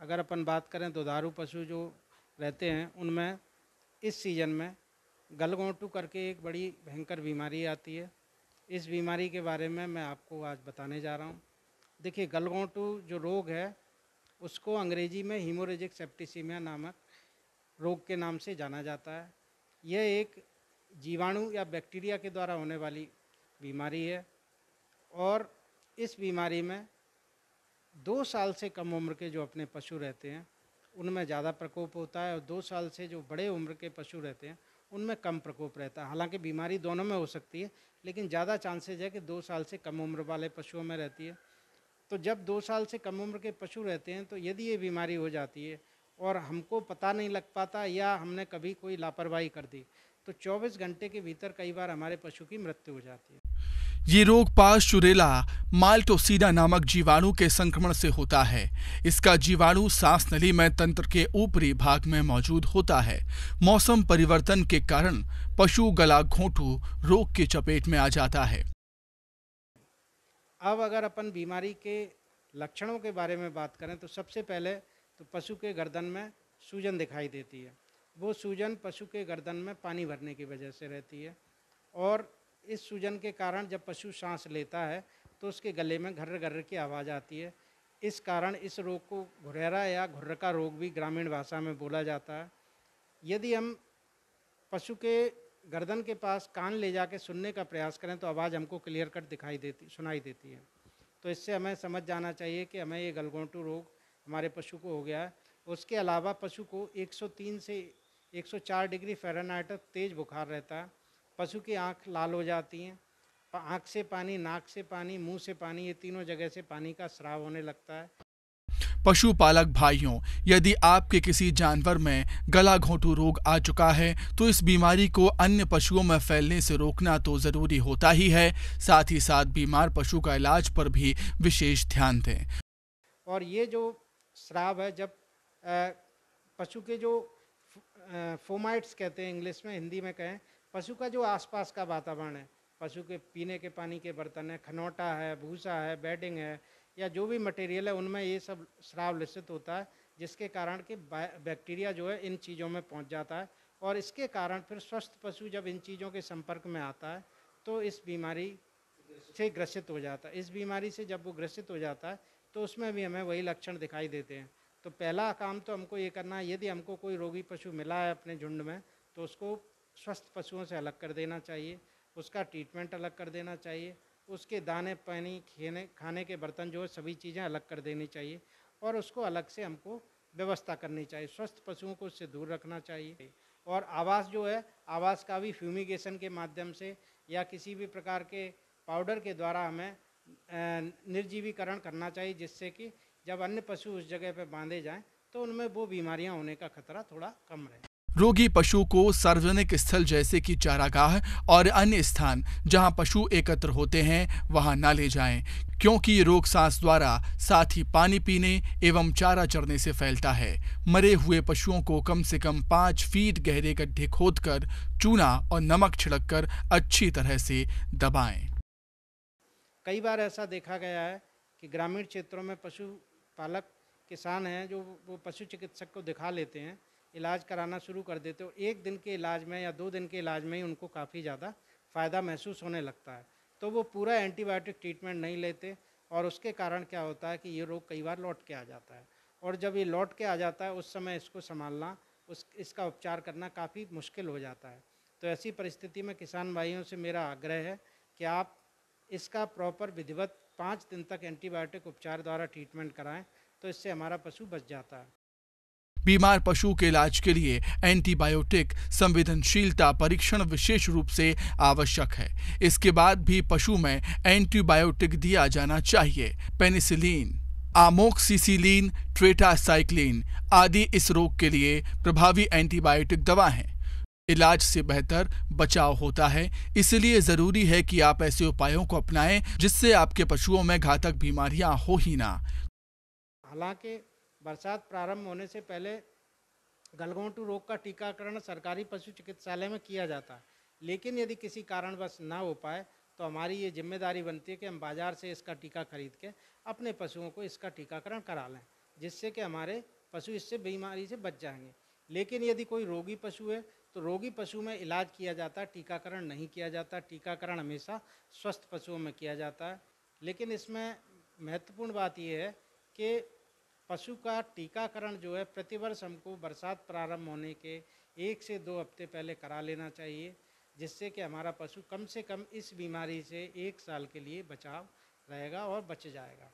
अगर अपन बात करें दुधारू पशु जो रहते हैं उनमें इस सीज़न में गलघोंटू करके एक बड़ी भयंकर बीमारी आती है। इस बीमारी के बारे में मैं आपको आज बताने जा रहा हूँ। देखिए, गलघोंटू जो रोग है उसको अंग्रेजी में हीमोरेजिक सेप्टिसीमिया नामक रोग के नाम से जाना जाता है। यह एक जीवाणु या बैक्टीरिया के द्वारा होने वाली बीमारी है और इस बीमारी में 2 साल से कम उम्र के जो अपने पशु रहते हैं उनमें ज़्यादा प्रकोप होता है और 2 साल से जो बड़े उम्र के पशु रहते हैं उनमें कम प्रकोप रहता है। हालांकि बीमारी दोनों में हो सकती है, लेकिन ज़्यादा चांसेज है कि 2 साल से कम उम्र वाले पशुओं में रहती है। तो जब 2 साल से कम उम्र के पशु रहते हैं तो यदि ये बीमारी हो जाती है और हमको पता नहीं लग पाता या हमने कभी कोई लापरवाही कर दी तो 24 घंटे के भीतर कई बार हमारे पशु की मृत्यु हो जाती है। ये रोग पाश्चुरेला माल्टोसिडा नामक जीवाणु के संक्रमण से होता है। इसका जीवाणु सांस नली में तंत्र के ऊपरी भाग में मौजूद होता है। मौसम परिवर्तन के कारण पशु गलाघोंटू रोग की चपेट में आ जाता है। अब अगर अपन बीमारी के लक्षणों के बारे में बात करें तो सबसे पहले तो पशु के गर्दन में सूजन दिखाई देती है। वो सूजन पशु के गर्दन में पानी भरने की वजह से रहती है और इस सूजन के कारण जब पशु सांस लेता है तो उसके गले में घर्र घर्र की आवाज़ आती है। इस कारण इस रोग को घुरेरा या घुर्रका रोग भी ग्रामीण भाषा में बोला जाता है। यदि हम पशु के गर्दन के पास कान ले जाके सुनने का प्रयास करें तो आवाज़ हमको क्लियर कट सुनाई देती है। तो इससे हमें समझ जाना चाहिए कि हमें ये गलघोंटू रोग हमारे पशु को हो गया है। उसके अलावा पशु को 103 से 104 डिग्री फ़ारेनहाइट तक तेज़ बुखार रहता है। पशु की आँख लाल हो जाती हैं, आँख से पानी, नाक से पानी, मुंह से पानी, ये तीनों जगह से पानी का स्राव होने लगता है। पशुपालक भाइयों, यदि आपके किसी जानवर में गलाघोंटू रोग आ चुका है तो इस बीमारी को अन्य पशुओं में फैलने से रोकना तो जरूरी होता ही है। साथ ही साथ बीमार पशु का इलाज पर भी विशेष ध्यान दें। और ये जो स्राव है, जब पशु के जो फोमाइट्स कहते हैं इंग्लिश में, हिंदी में कहें, पशु का जो आसपास का वातावरण है, पशु के पीने के पानी के बर्तन है, खनौटा है, भूसा है, बेडिंग है या जो भी मटेरियल है, उनमें ये सब स्राव लिसित होता है, जिसके कारण कि बैक्टीरिया जो है इन चीज़ों में पहुंच जाता है और इसके कारण फिर स्वस्थ पशु जब इन चीज़ों के संपर्क में आता है तो इस बीमारी से ग्रसित हो जाता है। इस बीमारी से जब वो ग्रसित हो जाता है तो उसमें भी हमें वही लक्षण दिखाई देते हैं। तो पहला काम तो हमको ये करना है, यदि हमको कोई रोगी पशु मिला है अपने झुंड में तो उसको स्वस्थ पशुओं से अलग कर देना चाहिए, उसका ट्रीटमेंट अलग कर देना चाहिए, उसके दाने पानी खाने के बर्तन जो है सभी चीज़ें अलग कर देनी चाहिए और उसको अलग से हमको व्यवस्था करनी चाहिए। स्वस्थ पशुओं को उससे दूर रखना चाहिए और आवास जो है, आवास का भी फ्यूमिगेशन के माध्यम से या किसी भी प्रकार के पाउडर के द्वारा हमें निर्जीवीकरण करना चाहिए, जिससे कि जब अन्य पशु उस जगह पर बांधे जाएं तो उनमें वो बीमारियां होने का खतरा थोड़ा कम रहे। रोगी पशु को सार्वजनिक स्थल जैसे कि चारागाह और अन्य स्थान जहां पशु एकत्र होते हैं वहां न ले जाएं, क्योंकि ये रोग सांस द्वारा, साथ ही पानी पीने एवं चारा चरने से फैलता है। मरे हुए पशुओं को कम से कम 5 फीट गहरे गड्ढे खोदकर चूना और नमक छिड़ककर अच्छी तरह से दबाएं। कई बार ऐसा देखा गया है कि ग्रामीण क्षेत्रों में पशुपालक किसान हैं जो वो पशु चिकित्सक को दिखा लेते हैं, इलाज कराना शुरू कर देते हो, 1 दिन के इलाज में या 2 दिन के इलाज में ही उनको काफ़ी ज़्यादा फ़ायदा महसूस होने लगता है। तो वो पूरा एंटीबायोटिक ट्रीटमेंट नहीं लेते और उसके कारण क्या होता है कि ये रोग कई बार लौट के आ जाता है और जब ये लौट के आ जाता है उस समय इसको संभालना, इसका उपचार करना काफ़ी मुश्किल हो जाता है। तो ऐसी परिस्थिति में किसान भाइयों से मेरा आग्रह है कि आप इसका प्रॉपर विधिवत 5 दिन तक एंटीबायोटिक उपचार द्वारा ट्रीटमेंट कराएं, तो इससे हमारा पशु बच जाता है। बीमार पशु के इलाज के लिए एंटीबायोटिक संवेदनशीलता परीक्षण विशेष रूप से आवश्यक है। इसके बाद भी पशु में एंटीबायोटिक दिया जाना चाहिए। पेनिसिलिन, आमोक्सिसिलिन, ट्रेटासाइक्लिन आदि इस रोग के लिए प्रभावी एंटीबायोटिक दवा हैं। इलाज से बेहतर बचाव होता है, इसलिए जरूरी है कि आप ऐसे उपायों को अपनाएं जिससे आपके पशुओं में घातक बीमारियां हो ही ना। हालांकि बरसात प्रारंभ होने से पहले गलघोंटू रोग का टीकाकरण सरकारी पशु चिकित्सालय में किया जाता है, लेकिन यदि किसी कारणवश ना हो पाए तो हमारी ये जिम्मेदारी बनती है कि हम बाज़ार से इसका टीका खरीद के अपने पशुओं को इसका टीकाकरण करा लें। जिससे कि हमारे पशु इससे बीमारी से बच जाएंगे। लेकिन यदि कोई रोगी पशु है तो रोगी पशु में इलाज किया जाता है, टीकाकरण नहीं किया जाता। टीकाकरण हमेशा स्वस्थ पशुओं में किया जाता है। लेकिन इसमें महत्वपूर्ण बात यह है कि पशु का टीकाकरण जो है प्रतिवर्ष हमको बरसात प्रारंभ होने के 1 से 2 हफ्ते पहले करा लेना चाहिए, जिससे कि हमारा पशु कम से कम इस बीमारी से 1 साल के लिए बचाव रहेगा और बच जाएगा।